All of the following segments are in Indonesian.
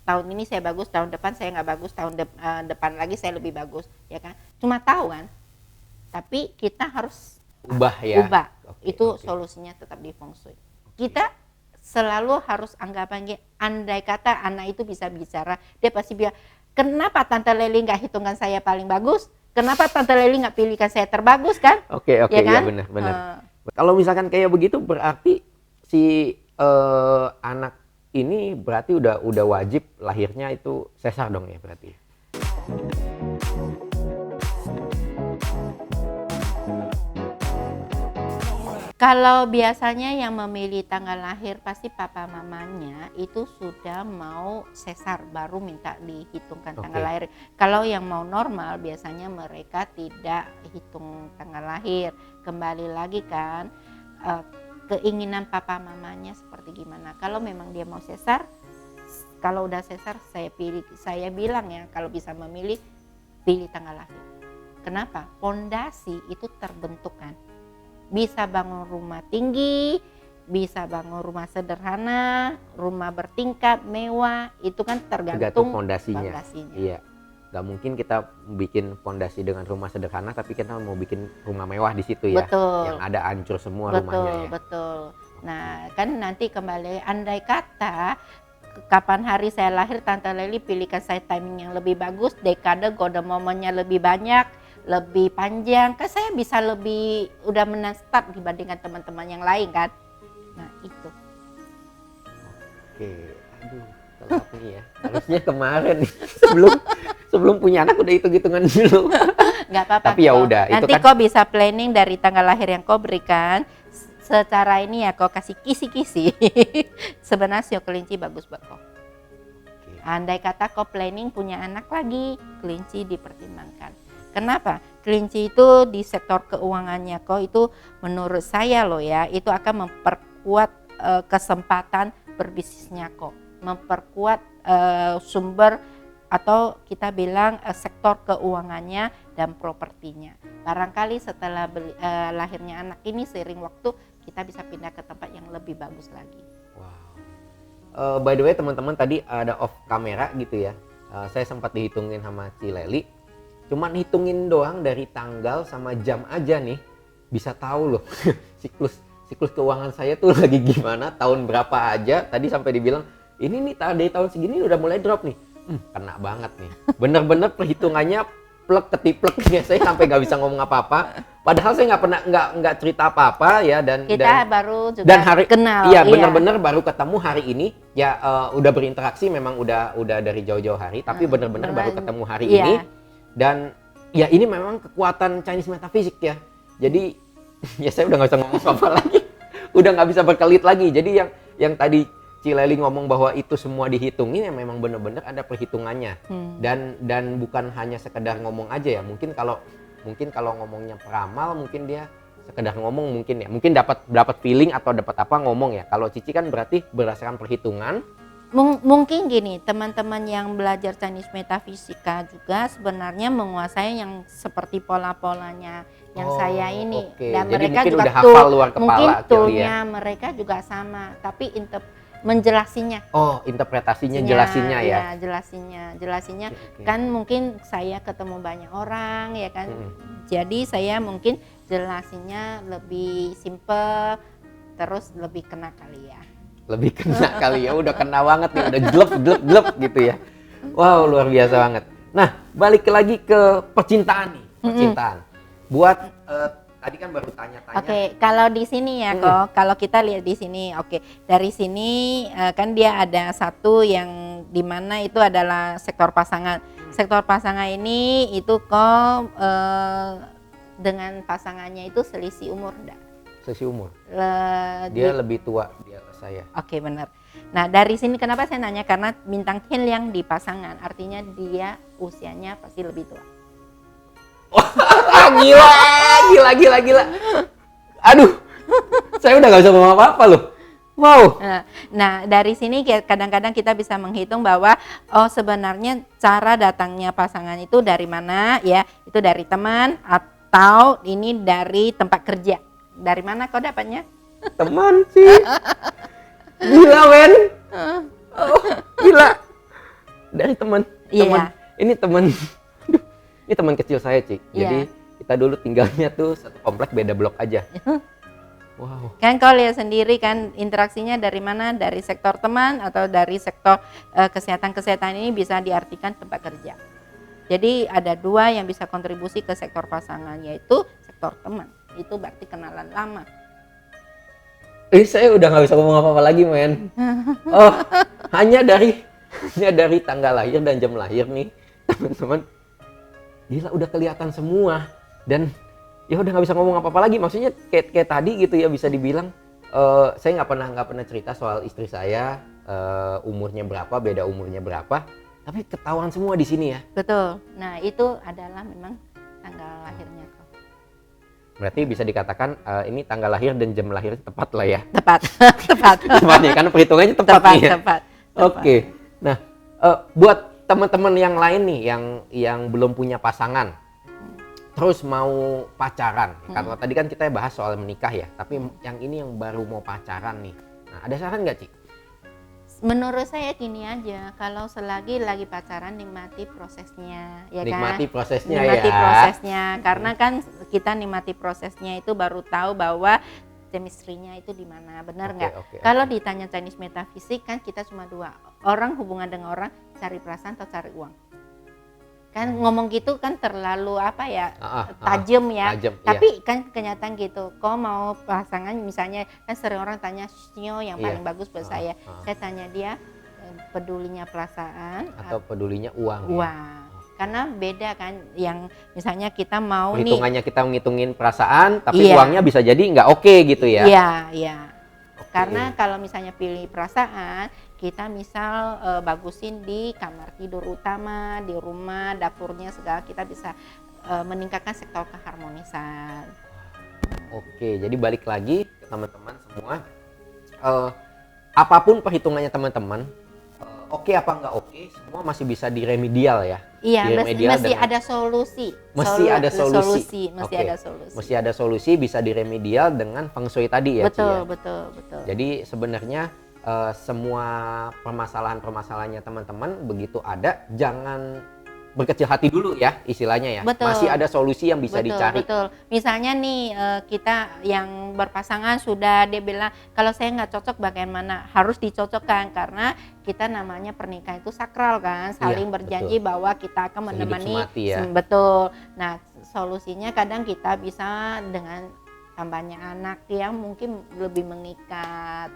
tahun ini saya bagus, tahun depan saya nggak bagus, depan lagi saya lebih bagus, ya kan? Cuma tahu kan. Tapi kita harus ubah ya. Ubah. Oke, Itu oke. solusinya tetap di feng shui. Kita selalu harus anggapannya, andai kata anak itu bisa bicara, dia pasti bilang, kenapa Tante Leli nggak hitungkan saya paling bagus? Kenapa Tante Leli nggak pilihkan saya terbagus kan? Oke, Ya kan? iya benar. Kalau misalkan kayak begitu berarti si anak ini berarti udah wajib lahirnya itu sesar dong ya berarti. Kalau biasanya yang memilih tanggal lahir pasti papa mamanya itu sudah mau sesar baru minta dihitungkan tanggal Oke. lahir. Kalau yang mau normal biasanya mereka tidak hitung tanggal lahir. Kembali lagi kan keinginan papa mamanya seperti gimana. Kalau memang dia mau sesar, kalau udah sesar saya bilang ya kalau bisa memilih pilih tanggal lahir. Kenapa? Pondasi itu terbentuk kan. Bisa bangun rumah tinggi, bisa bangun rumah sederhana, rumah bertingkat, mewah, itu kan tergantung pondasinya. Iya, gak mungkin kita bikin pondasi dengan rumah sederhana tapi kita mau bikin rumah mewah di situ ya. Betul. Yang ada hancur semua rumahnya ya. Betul. Nah kan nanti kembali, andai kata kapan hari saya lahir Tante Leli pilihkan saya timing yang lebih bagus, dekade golden momennya lebih banyak, lebih panjang, kan saya bisa lebih udah menang start dibandingkan teman-teman yang lain kan. Nah itu. Oke, aduh, telat nih ya. Harusnya kemarin nih, sebelum punya anak udah hitung-hitungan dulu. Nggak apa-apa. Tapi ya udah, itu nanti kan kau bisa planning dari tanggal lahir yang kau berikan. Secara ini ya kau kasih kisi-kisi. Sebenarnya sio kelinci bagus buat kau. Andai kata kau planning punya anak lagi, kelinci dipertimbangkan. Kenapa? Kelinci itu di sektor keuangannya kau itu menurut saya loh ya, itu akan memperkuat kesempatan berbisnisnya kau, memperkuat sumber atau kita bilang sektor keuangannya dan propertinya. Barangkali setelah lahirnya anak ini seiring waktu kita bisa pindah ke tempat yang lebih bagus lagi. Wow. By the way teman-teman tadi ada off kamera gitu ya. Saya sempat dihitungin sama Ci Leli. Cuman hitungin doang dari tanggal sama jam aja nih bisa tahu loh siklus keuangan saya tuh lagi gimana, tahun berapa aja. Tadi sampai dibilang ini nih dari tahun segini udah mulai drop nih. Kena banget nih. Bener-bener perhitungannya plek ketiplek ya. Saya sampai nggak bisa ngomong apa-apa. Padahal saya nggak pernah nggak cerita apa-apa ya dan kita baru juga dan hari kenal. Iya bener-bener baru ketemu hari ini ya udah berinteraksi memang udah dari jauh-jauh hari tapi bener-bener baru ketemu hari ini. Dan ya ini memang kekuatan Chinese Metaphysics ya. Jadi ya saya udah nggak bisa ngomong apa lagi. Udah nggak bisa berkelit lagi. Jadi yang tadi Ci Leli ngomong bahwa itu semua dihitungin ya memang bener-bener ada perhitungannya. Dan bukan hanya sekedar ngomong aja ya. Mungkin kalau ngomongnya peramal mungkin dia sekedar ngomong mungkin dapat feeling atau dapat apa ngomong ya. Kalau Cici kan berarti berdasarkan perhitungan. Mungkin gini, teman-teman yang belajar Chinese Metafisika juga sebenarnya menguasai yang seperti pola-polanya yang saya ini. Okay. Dan jadi mereka mungkin juga udah hafal luar kepala mungkin toolnya ya. mereka juga sama, tapi menjelasinya. Interpretasinya, jelasinnya ya. Jelasinnya kan mungkin saya ketemu banyak orang ya kan. Jadi saya mungkin jelasinnya lebih simple, terus lebih kena kali ya. Lebih kena kali ya, udah kena banget nih, udah jelep gitu ya. Wow, luar biasa banget. Nah, balik lagi ke percintaan nih, percintaan. Buat tadi kan baru tanya-tanya. Oke, kalau di sini ya kok, kalau kita lihat di sini, dari sini kan dia ada satu yang dimana itu adalah sektor pasangan. Sektor pasangan ini itu kok dengan pasangannya itu selisih umur enggak? Selisih umur. Dia lebih tua dia saya. Oke, benar. Nah, dari sini kenapa saya nanya, karena bintang Kin yang di pasangan, artinya dia usianya pasti lebih tua. Gila. Aduh, saya udah gak bisa ngomong apa-apa loh. Wow. Nah, dari sini kadang-kadang kita bisa menghitung bahwa sebenarnya cara datangnya pasangan itu dari mana ya? Itu dari teman atau ini dari tempat kerja. Dari mana kau dapatnya? Teman sih. Gila, men. Gila. dari teman. Iya. Ini teman, aduh, ini teman kecil saya, Ci. Jadi kita dulu tinggalnya tuh satu komplek beda blok aja. Wow. Kan kau lihat sendiri kan interaksinya dari mana, dari sektor teman atau dari sektor kesehatan ini bisa diartikan tempat kerja. Jadi ada dua yang bisa kontribusi ke sektor pasangan, yaitu sektor teman. Itu berarti kenalan lama. Saya udah nggak bisa ngomong apa-apa lagi, men. Oh, hanya dari tanggal lahir dan jam lahir nih, teman-teman. Gila, udah kelihatan semua. Dan ya udah nggak bisa ngomong apa-apa lagi. Maksudnya kayak tadi gitu ya, bisa dibilang saya nggak pernah cerita soal istri saya, umurnya berapa, beda umurnya berapa. Tapi ketahuan semua di sini ya. Betul. Nah itu adalah memang tanggal lahirnya kok. Berarti bisa dikatakan ini tanggal lahir dan jam lahir tepat lah ya. Tepat. Tepat nih, karena perhitungannya tepat nih ya. Tepat. Oke. Nah, buat teman-teman yang lain nih yang belum punya pasangan, terus mau pacaran. Karena tadi kan kita bahas soal menikah ya, tapi yang ini yang baru mau pacaran nih. Nah, ada saran nggak, Ci? Menurut saya gini aja, kalau selagi lagi pacaran nikmati prosesnya, ya Nikmati kan? prosesnya Nikmati ya. prosesnya, karena kan kita nikmati prosesnya itu baru tahu bahwa chemistry-nya itu di mana, benar nggak? Kalau ditanya Chinese metaphysics kan kita cuma dua, orang hubungan dengan orang cari perasaan atau cari uang. Kan ngomong gitu kan terlalu apa ya, tajam ya. Tapi kan kenyataan gitu. Kok mau pasangan misalnya kan sering orang tanya Sio yang paling bagus buat saya. Saya tanya dia pedulinya perasaan atau pedulinya uang. Uang. Karena beda kan, yang misalnya kita mau hitungannya kita ngitungin perasaan, tapi uangnya bisa jadi nggak oke gitu ya. Iya. Karena kalau misalnya pilih perasaan, kita misal bagusin di kamar tidur utama, di rumah, dapurnya segala, kita bisa meningkatkan sektor keharmonisan. Oke, jadi balik lagi ke teman-teman semua, apapun perhitungannya teman-teman, oke apa nggak oke, semua masih bisa diremedial ya. Iya, mesti ada solusi. Mesti ada solusi. Mesti ada solusi, bisa diremedial dengan feng shui tadi ya. Betul. Jadi sebenarnya semua permasalahannya teman-teman begitu ada, jangan berkecil hati dulu ya istilahnya ya. Betul. Masih ada solusi yang bisa dicari. Betul. Misalnya nih kita yang berpasangan sudah dia bilang kalau saya nggak cocok bagaimana, harus dicocokkan karena kita namanya pernikahan itu sakral kan, saling berjanji bahwa kita akan menemani. Betul. Nah solusinya kadang kita bisa dengan tambahnya anak yang mungkin lebih mengikat.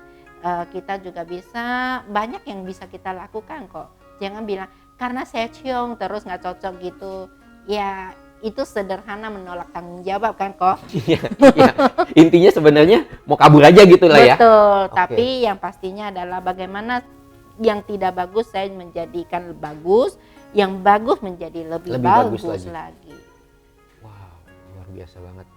Kita juga bisa, banyak yang bisa kita lakukan kok. Jangan bilang karena saya ciong terus nggak cocok gitu. Ya itu sederhana menolak tanggung jawab kan kok. Iya. Intinya sebenarnya mau kabur aja gitu lah ya. Betul. Tapi yang pastinya adalah bagaimana yang tidak bagus saya menjadikan bagus, yang bagus menjadi lebih bagus lagi. Wow, luar biasa banget.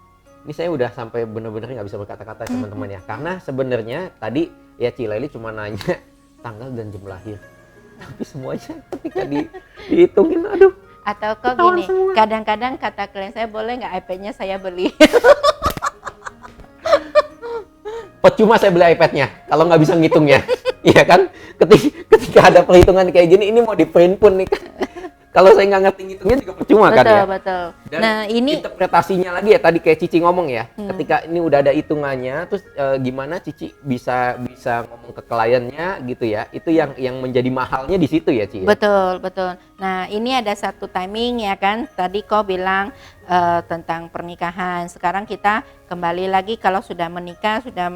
Ini saya udah sampai bener-bener nggak bisa berkata-kata teman-teman ya. Karena sebenarnya tadi ya Cilaili cuma nanya tanggal dan jam lahir. Tapi semuanya ketika dihitungin, aduh. Atau kok gini, kadang-kadang kata klien saya, boleh nggak iPad-nya saya beli? Percuma saya beli iPad-nya kalau nggak bisa ngitungnya. Iya kan? Ketika ada perhitungan kayak gini, ini mau di print pun nih kan. Kalau saya nggak ngerti ngitungnya juga percuma kan ya. Betul. Dan nah ini interpretasinya lagi ya, tadi kayak Cici ngomong ya. Ketika ini udah ada hitungannya, terus gimana Cici bisa ngomong ke kliennya gitu ya. Itu yang menjadi mahalnya di situ ya, Ci. Betul. Nah ini ada satu timing ya kan. Tadi kau bilang tentang pernikahan. Sekarang kita kembali lagi kalau sudah menikah, sudah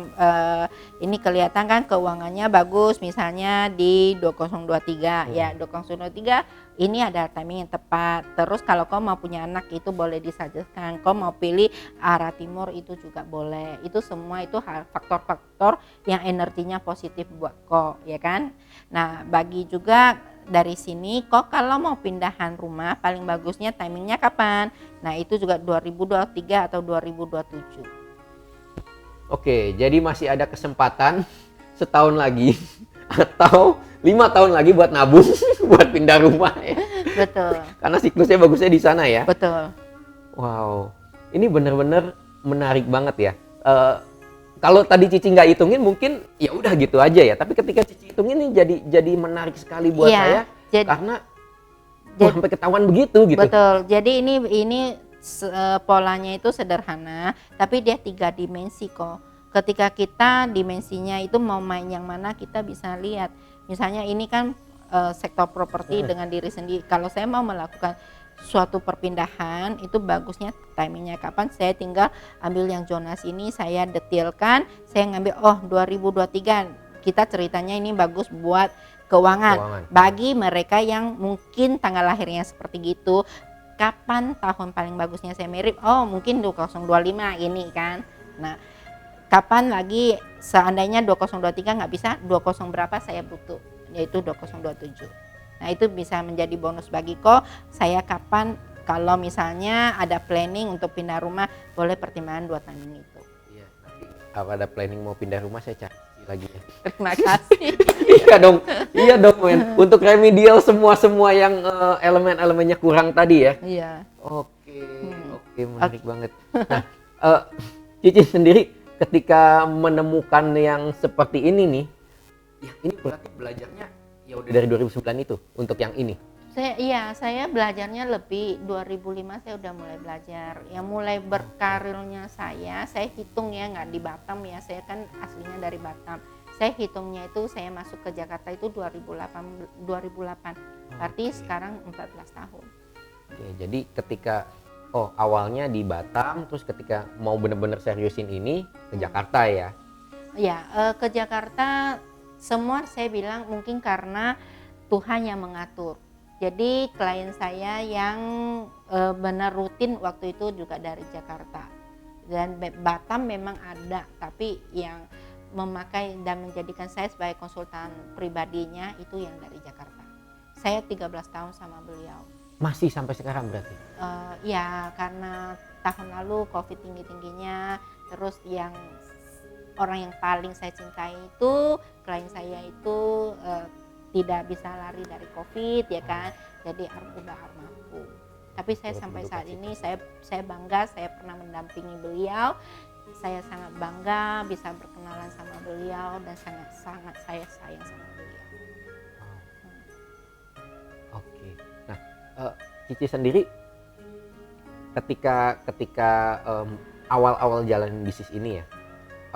ini kelihatan kan keuangannya bagus. Misalnya di 2023 ya 2023 ini ada timing yang tepat. Terus kalau kau mau punya anak itu boleh disajikan. Kau mau pilih arah timur itu juga boleh. Itu semua itu faktor-faktor yang energinya positif buat kau, ya kan? Nah, bagi juga dari sini kok kalau mau pindahan rumah paling bagusnya timingnya kapan? Nah, itu juga 2023 atau 2027. Oke, jadi masih ada kesempatan setahun lagi atau 5 tahun lagi buat nabung buat pindah rumah ya. Betul. Karena siklusnya bagusnya di sana ya. Betul. Wow, ini benar-benar menarik banget ya. Kalau tadi Cici nggak hitungin mungkin ya udah gitu aja ya. Tapi ketika Cici hitungin ini jadi menarik sekali buat saya. karena sampai ketahuan begitu gitu. Betul. Jadi ini polanya itu sederhana, tapi dia 3 dimensi kok. Ketika kita dimensinya itu mau main yang mana, kita bisa lihat. Misalnya ini kan sektor properti dengan diri sendiri. Kalau saya mau melakukan suatu perpindahan, itu bagusnya timingnya kapan, saya tinggal ambil yang zonasi ini, saya detailkan, saya ngambil 2023 kita ceritanya ini bagus buat keuangan. Bagi mereka yang mungkin tanggal lahirnya seperti gitu, kapan tahun paling bagusnya saya mirip, mungkin 2025 ini kan. Nah, kapan lagi seandainya 2023 nggak bisa, 20 berapa saya butuh, yaitu 2027. Nah, itu bisa menjadi bonus bagi saya kapan kalau misalnya ada planning untuk pindah rumah, boleh pertimbangan 2 timing itu. Iya, nanti kalau ada planning mau pindah rumah saya cari lagi ya. Terima kasih. Iya dong men. Untuk remedial semua yang elemen-elemennya kurang tadi ya. Iya. Oke, menarik banget. Nah, Cici sendiri ketika menemukan yang seperti ini nih, ya ini berarti belajarnya ya udah dari 2009 itu untuk yang ini. Saya belajarnya lebih 2005 saya udah mulai belajar. Ya mulai berkarirnya saya hitung ya, nggak di Batam ya, saya kan aslinya dari Batam. Saya hitungnya itu saya masuk ke Jakarta itu 2008. Berarti sekarang 14 tahun. Oke, jadi ketika awalnya di Batam, terus ketika mau bener-bener seriusin ini ke Jakarta ya? Ya, ke Jakarta semua saya bilang mungkin karena Tuhan yang mengatur. Jadi klien saya yang benar rutin waktu itu juga dari Jakarta. Dan Batam memang ada, tapi yang memakai dan menjadikan saya sebagai konsultan pribadinya itu yang dari Jakarta. Saya 13 tahun sama beliau. Masih sampai sekarang berarti? Ya, karena tahun lalu COVID tinggi-tingginya, terus yang orang yang paling saya cintai itu, klien saya itu tidak bisa lari dari COVID ya kan, jadi udah almarhum. Tapi saya sampai saat ini saya bangga, saya pernah mendampingi beliau, saya sangat bangga bisa berkenalan sama beliau dan sangat saya sayang sama beliau. Oke, nah Cici sendiri ketika awal-awal jalan bisnis ini ya,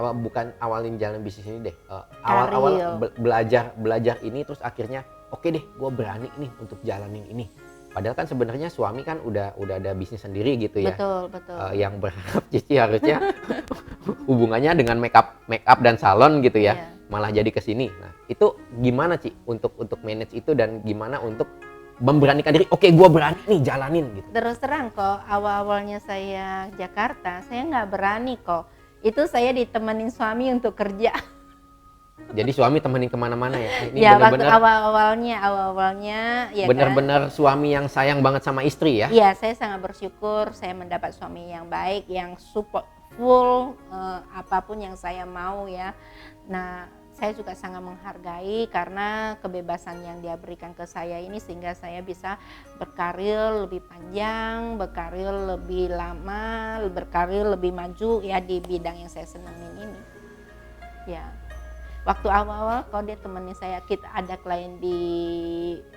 bukan awalin jalan bisnis ini deh, awal-awal belajar ini terus akhirnya oke deh gue berani nih untuk jalanin ini, padahal kan sebenarnya suami kan udah ada bisnis sendiri gitu ya. Betul. Yang berharap Cici harusnya hubungannya dengan make up dan salon gitu ya, malah jadi kesini. Nah itu gimana Ci untuk manage itu dan gimana untuk memberanikan diri, oke gue berani nih jalanin gitu. Terus terang kok awal-awalnya saya Jakarta saya nggak berani kok. Itu saya ditemenin suami untuk kerja. Jadi suami temenin kemana-mana ya? Ini ya waktu awal-awalnya ya bener-bener kan? Suami yang sayang banget sama istri ya? Iya, saya sangat bersyukur saya mendapat suami yang baik, yang support full apapun yang saya mau ya. Nah, saya juga sangat menghargai karena kebebasan yang dia berikan ke saya ini sehingga saya bisa berkarir lebih panjang, berkarir lebih lama, berkarir lebih maju ya di bidang yang saya senangin ini. Ya, waktu awal-awal kalau dia temenin saya, kita ada klien di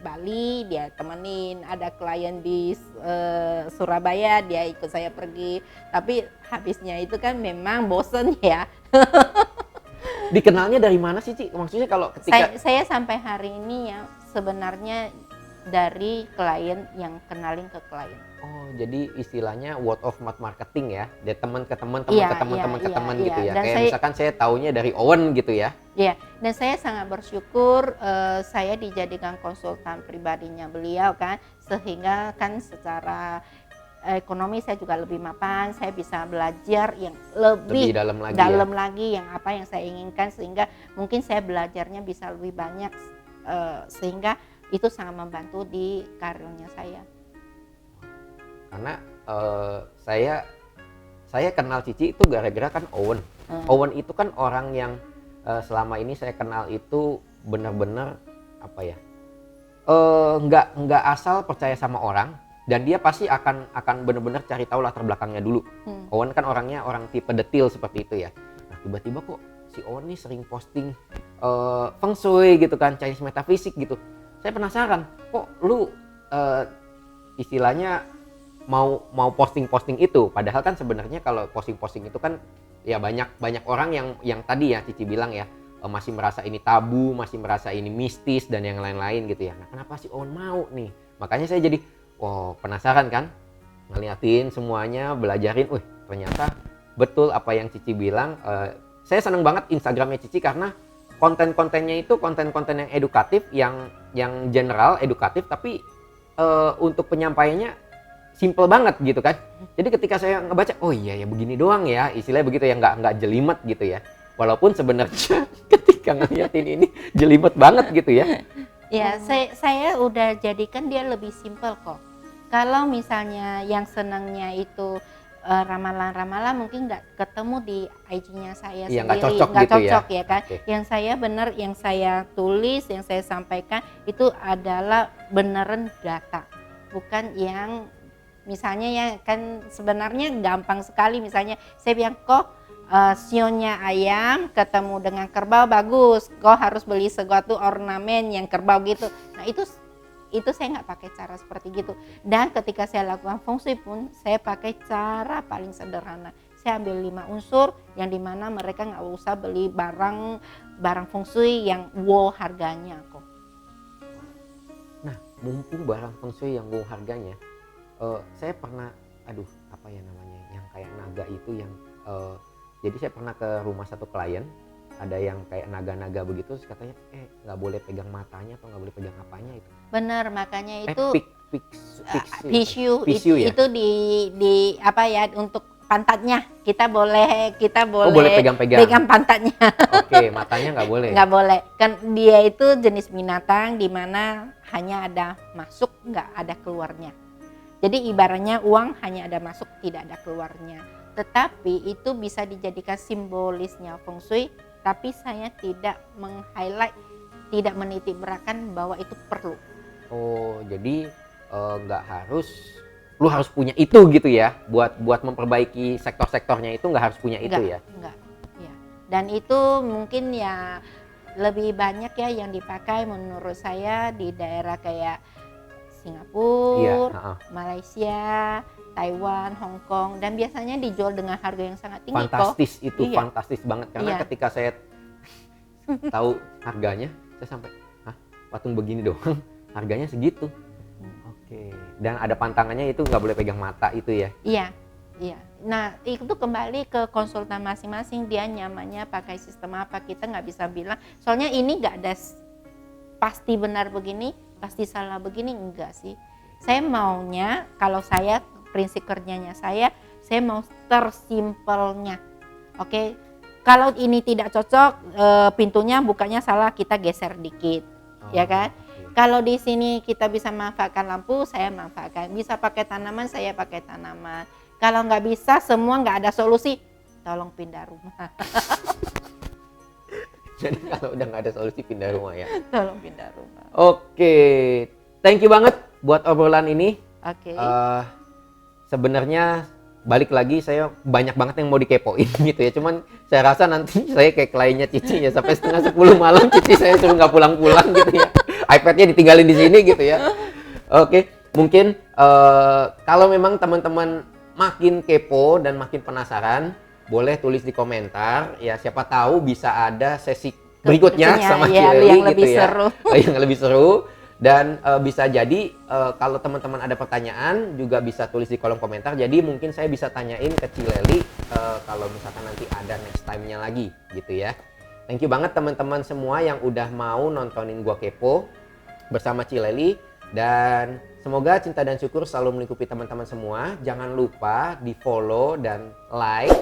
Bali dia temenin, ada klien di Surabaya dia ikut saya pergi, tapi habisnya itu kan memang bosen ya. Dikenalnya dari mana sih Ci? Maksudnya kalau ketika saya sampai hari ini ya sebenarnya dari klien yang kenalin ke klien. Oh, jadi istilahnya word of mouth marketing ya, dari teman ke teman, Iya, ke teman gitu ya. Dan kayak misalkan saya taunya dari Owen gitu ya. Iya, dan saya sangat bersyukur saya dijadikan konsultan pribadinya beliau kan, sehingga kan secara ekonomi saya juga lebih mapan, saya bisa belajar yang lebih dalam lagi yang apa yang saya inginkan, sehingga mungkin saya belajarnya bisa lebih banyak, sehingga itu sangat membantu di karirnya saya. Karena saya kenal Cici itu gara-gara kan Owen. Owen itu kan orang yang selama ini saya kenal itu benar-benar apa ya, nggak asal percaya sama orang. Dan dia pasti akan benar-benar cari tahu latar belakangnya dulu. Owen kan orangnya orang tipe detail seperti itu ya. Nah tiba-tiba kok si Owen nih sering posting feng shui gitu kan, Chinese metaphysics gitu. saya penasaran, kok lu istilahnya mau posting itu, padahal kan sebenarnya kalau posting itu kan ya banyak orang yang tadi ya Cici bilang ya, masih merasa ini tabu, masih merasa ini mistis dan yang lain-lain gitu ya. Nah, kenapa sih Owen mau nih? Makanya saya jadi penasaran kan, ngeliatin semuanya, belajarin, ternyata betul apa yang Cici bilang. Saya seneng banget Instagramnya Cici karena konten-kontennya itu konten-konten yang edukatif, yang general edukatif, tapi untuk penyampaiannya simple banget gitu kan. Jadi ketika saya ngebaca, oh iya ya begini doang ya, istilahnya begitu ya, nggak jelimet gitu ya. Walaupun sebenarnya ketika ngeliatin ini jelimet banget gitu ya. Ya, saya udah jadikan dia lebih simple kok. Kalau misalnya yang senangnya itu ramalan-ramalan mungkin nggak ketemu di IG-nya saya Iya, sendiri, nggak cocok ya kan. Okay. Yang saya benar, yang saya tulis, yang saya sampaikan itu adalah beneran data, bukan yang misalnya ya kan sebenarnya gampang sekali, misalnya saya bilang kok sionya ayam ketemu dengan kerbau bagus, kok harus beli sesuatu ornamen yang kerbau gitu. Nah itu saya nggak pakai cara seperti gitu. Dan ketika saya lakukan feng shui pun saya pakai cara paling sederhana. Saya ambil 5 unsur yang dimana mereka nggak usah beli barang feng shui yang wow harganya kok. Nah, mumpung barang feng shui yang wow harganya, saya pernah, apa ya namanya, yang kayak naga itu yang, jadi saya pernah ke rumah satu klien, ada yang kayak naga-naga begitu, terus katanya nggak boleh pegang matanya atau nggak boleh pegang apanya itu. Benar, makanya itu Pisyu ya? itu di apa ya, untuk pantatnya kita boleh boleh pegang pantatnya. Oke, matanya nggak boleh. Nggak boleh, kan dia itu jenis binatang di mana hanya ada masuk nggak ada keluarnya. Jadi ibaratnya uang hanya ada masuk tidak ada keluarnya. Tetapi itu bisa dijadikan simbolisnya feng shui, tapi saya tidak meng-highlight, tidak menitik beratkan bahwa itu perlu. Oh, jadi nggak harus, lu harus punya itu gitu ya, buat memperbaiki sektor-sektornya itu nggak harus punya itu ya? Enggak, ya. Dan itu mungkin ya lebih banyak ya yang dipakai menurut saya di daerah kayak Singapura, Malaysia, Taiwan, Hong Kong, dan biasanya dijual dengan harga yang sangat tinggi. Fantastis kok. Itu fantastis banget karena ketika saya tahu harganya, saya sampai, patung begini doang harganya segitu. Oke. Dan ada pantangannya itu nggak boleh pegang mata itu ya? Iya. Nah itu kembali ke konsultan masing-masing, dia nyamannya pakai sistem apa, kita nggak bisa bilang. Soalnya ini nggak ada pasti benar begini, pasti salah begini, enggak sih. Saya maunya, kalau saya prinsip kerjanya saya mau tersimpelnya. Oke. Kalau ini tidak cocok, pintunya bukanya salah, kita geser dikit, ya kan? Kalau di sini kita bisa manfaatkan lampu, saya manfaatkan. Bisa pakai tanaman, saya pakai tanaman. Kalau nggak bisa, semua nggak ada solusi, tolong pindah rumah. Jadi kalau udah nggak ada solusi, pindah rumah ya? Tolong pindah rumah. Oke, thank you banget buat obrolan ini. Oke. Sebenarnya balik lagi, saya banyak banget yang mau dikepoin gitu ya. Cuman saya rasa nanti saya kayak kliennya Cici ya, sampai 9:30 malam Cici saya suruh nggak pulang-pulang gitu ya. iPad-nya ditinggalin di sini gitu ya. Oke, mungkin kalau memang teman-teman makin kepo dan makin penasaran, boleh tulis di komentar ya, siapa tahu bisa ada sesi berikutnya sama Cileli yang gitu lebih ya. seru. Yang lebih seru. Dan bisa jadi kalau teman-teman ada pertanyaan juga bisa tulis di kolom komentar. Jadi mungkin saya bisa tanyain ke Cileli kalau misalkan nanti ada next time-nya lagi gitu ya. Thank you banget teman-teman semua yang udah mau nontonin gua kepo bersama Cileli, dan semoga cinta dan syukur selalu melingkupi teman-teman semua. Jangan lupa di follow dan like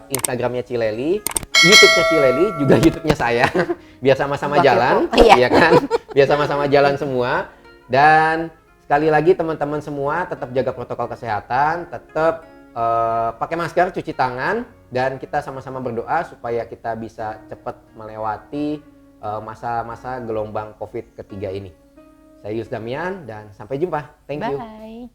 Instagramnya Cileli, YouTube-nya Cileli, juga YouTube-nya saya. Biar sama-sama jalan, ya kan? Biar sama-sama jalan semua. Dan sekali lagi teman-teman semua tetap jaga protokol kesehatan, tetap pakai masker, cuci tangan, dan kita sama-sama berdoa supaya kita bisa cepat melewati masa-masa gelombang COVID ketiga ini. Saya Yus Damian dan sampai jumpa. Thank you. Bye.